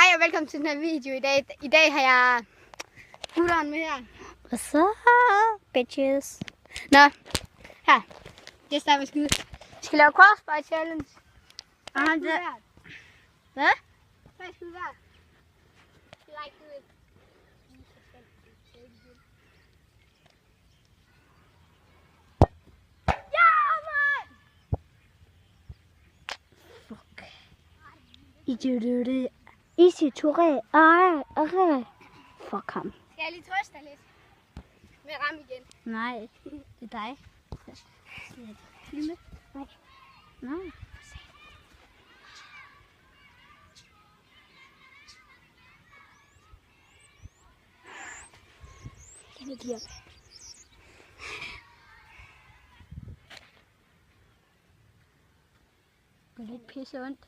Hej og velkommen til den her video i dag. I dag har jeg gutteren med her. What's up, bitches? Nå, her. Jeg starter med skyde. Vi skal lave crossbar challenge. Og han der. Hvad? 3 skud hver. Like it. Ja, mand! Fuck. Easy Touré. Okay. Fuck ham. Skal jeg lige trøste dig lidt? Med at ramme igen. Nej, det er dig. Filme? Nej. Nej. Kan du give op? Det er lidt pisse ondt.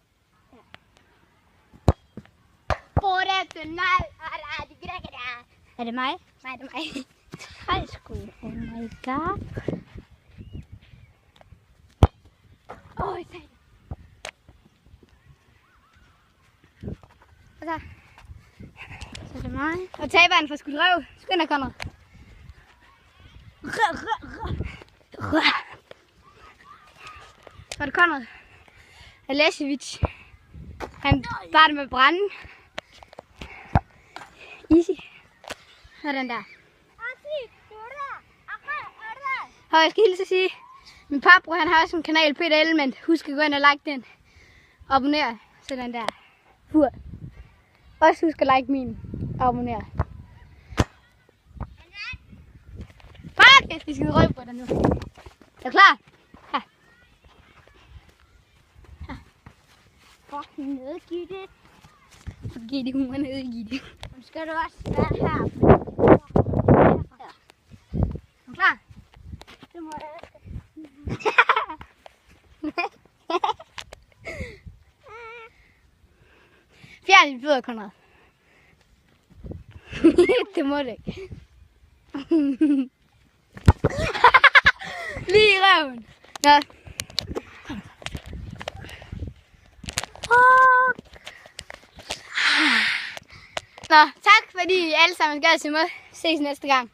Er det mig? Nej, det er mig. Hej sgu. Oh my god. Åh, jeg sagde det. Og Så er det mig. Og taberen får skudt røv. Skynd dig, Conrad. Så er det Conrad. Alesevic. Han bare det med branden. Easy. Sådan der. Og jeg skal hilse at sige, min papbror han har også en kanal, Peter Element. Husk at gå ind og like den. Abonner. Sådan der. Hur. Også husk at like min. Abonner. Fuck! Vi skal røve på dig nu. Er du klar? Her. Her. Fucking nedgivet. Giv det humor ned i det. Nu skal du også være her. Er du klar? Det må jeg ikke. Fjern dit fødder, Conrad. Det må du ikke. Lige i røven. Ja. Nå, tak fordi I alle sammen gad til mig. Ses næste gang.